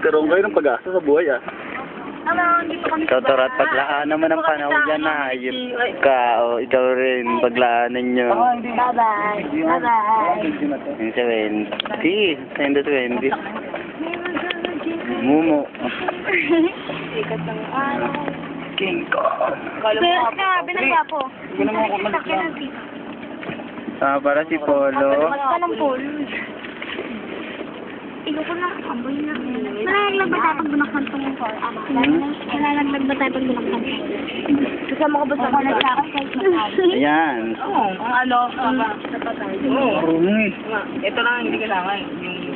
Nagkaroon kayo ng pag-asa sa buhay, ah. Dito kami Ikaw, Torat, paglaan naman ang panahon dyan na. Ayun ka, o ikaw rin, paglaanan nyo. Bye-bye. Bye-bye. Yung si Wendy. Send it, Wendy. Mumu. Sikat ng araw. King Kong. Binagwa po. Para si Polo. Basta ng polo. Ikaw ko na, amoy na. Malalaglag ba tayo pag binaksan itong car? Malalaglag ba tayo pag binaksan ito? Kasama ko ba sa mga nagsakas kahit makali? Ayan. Oo, ang ano, oo. Ito lang hindi kailangan.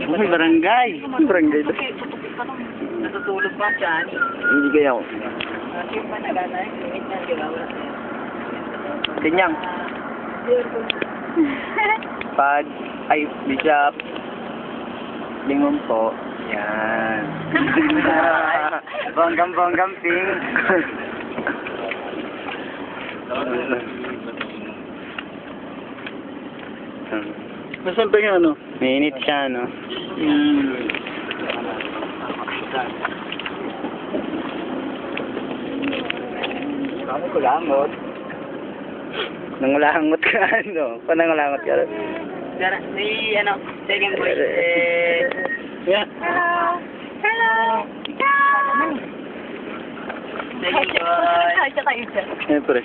Yung Uy, barangay. Barangay daw. natutulog pa dyan. Hindi kaya ako. Yung pa nagana, limit na ginawa. Kanyang. Pag, ay, Bishop. Lingon po. Yan. Bonggam-bonggam ping. Nasaan pa yung ano? Mainit siya, no? Ano ko langot? Nangulangot ka, ano? Panangulangot ka rin. Si, ano, second boy, Yeah. Hello. Hello. second boy. Siyempre.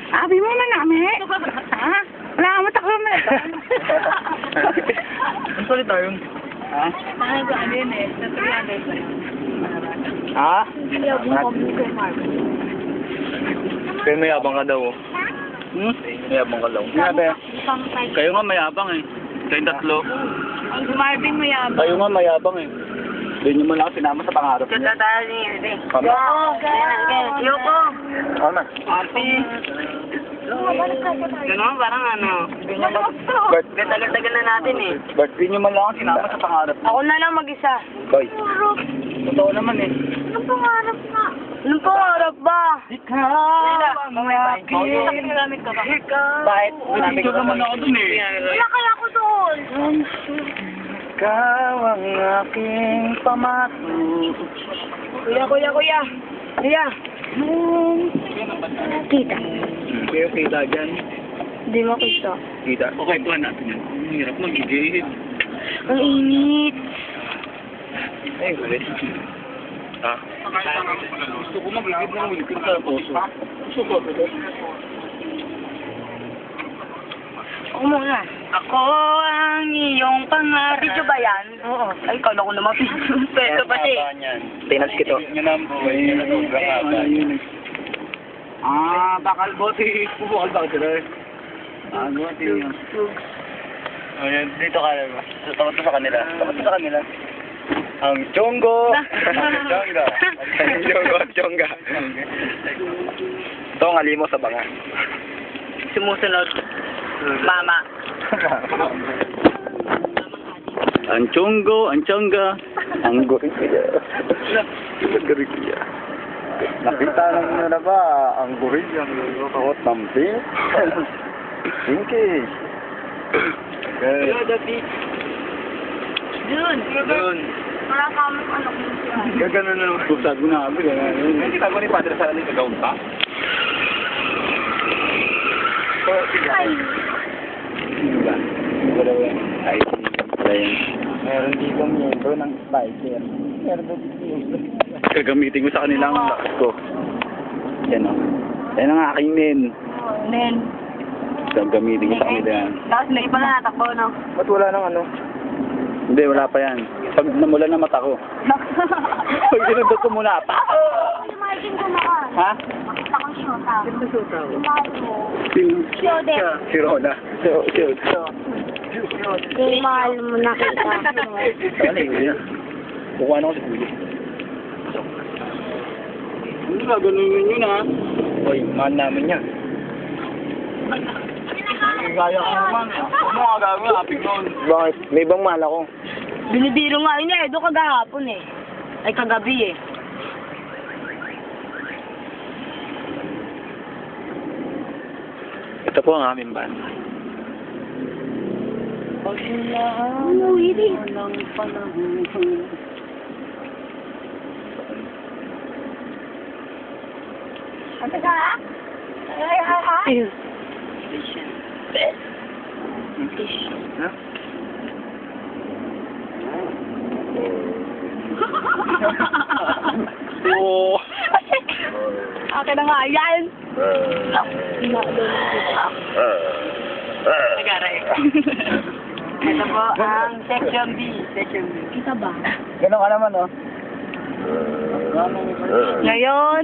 Sabi mo man namin. Ha? Wala ka mataklo mo na. Ang salita yun? Ha? Ano yun eh, sa 300 pa yun. Ha? Kaya mayabang ka daw, oh. Mayabang ka daw. Sabi. Kayo nga mayabang, eh. Kayong tatlo. Si Marvin mo yan. Kayo nga mayabang, eh. Hindi nyo man lang sinama sa pangarap Sa niyo. tayo ni Ede. Kami. Yoko. Kami. Ate. Ganun, parang ano. Bert, Tagal-tagal na natin eh. Bert, hindi nyo man lang sinama sa pangarap niyo. Ako na lang mag-isa. Koy. Totoo naman, eh. Anong pangarap nga? Anong pangarap ba? Ikaw. Sakit na gamit ko ba? Bakit? Video naman ako dun, eh. Wala kaya ako doon. Ikaw ang aking pamatu. Kuya. Kuya. Kita. Kayo kita dyan. Hindi mo kita. Kita. Okay, tuhan natin yan. Ang hirap mag-igihid. Ang init. Ay, gulit. Ha? Gusto ko mag-igid ng winter sa puso. Gusto ko. Ako muna. Ako ang iyong pangarap. Video ba yan? Oo. Ay, kala ko naman. Peso pati. Tinas kito. Yan ang buhay. Bakal bote. Bubukal bakal sila. Bote. Ayan, dito ka lang. Takot sa kanila. Ang Chongo! Chonga! Chonga! Ito ang alimo sa banga. Sumusunod. Mama. Ang Chongo, ang Chonga. Ang gorilla. Nakita nyo na ba ang gorilla ang nagkakot ng pink? Pinky! Okay. Doon. Wala kami ano kung siya. Gagano na naman. Busag mo na kami. Hindi kita ko ni Padre Sara ni kagawin pa. Ay. Sino ba? Wala ba? Ay, meron dito miyembro ng biker. Meron dito. Gagamitin ko sa kanilang lakas ko. Yan o. Yan ang aking nen. Nen. Gagamitin ko sa kanila yan. Tapos may iba na natakbo, no? Ba't wala nang ano? Hindi, wala pa yan. Pag namula na mata ko. Pag sinundot ko muna pa. Imagine ko naman. Ha? Makita kong shota. Imagine mo. Sino? Shode. Si Rona. Yung mahal mo nakita mo. Ano yun? Bukuha na ko si Kuya. Ano ba? Ganun yun ha? Uy, mahal namin yan. Gaya ka naman. Ano nga gagawin? Apig noon. Bakit? May ibang mahal ako. Binibiro nga yun eh. Doon kagahapon eh. Ay kagabi eh. Ito po ang aming band. Ano, hindi. Ano ka? Ew. Ha? Oo. Akin na nga yan. Nagaray. Ito po ang section B. Section B. Kita ba? Gano'n ka naman, oh. Ngayon,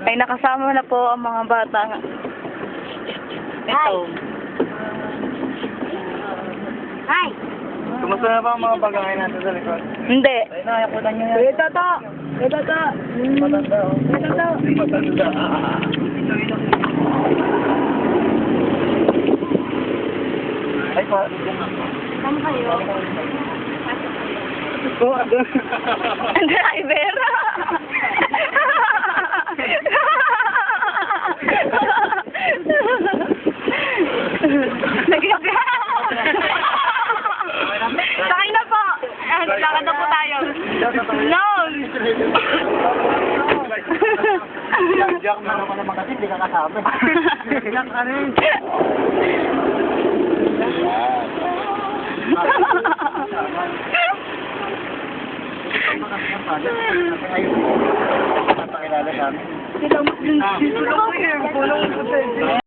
ay nakasama na po ang mga bata nga. Ito. Hi! Kumusta na ba ang mga bagay natin sa likod? Hindi. Ay, nakakutan nyo yan. Ito to. Ito to. Matanda, oh. Ito to. Matanda. Ay, pa. Saan kayo? Oh, ano? Ang driver. Sakay na po. Lakad na po tayo. No! Jack, meron ka naman kasi, hindi ka kasama. Jack, ano yun? Napakilala namin. Sila mo. Sila mo. Pulong ko.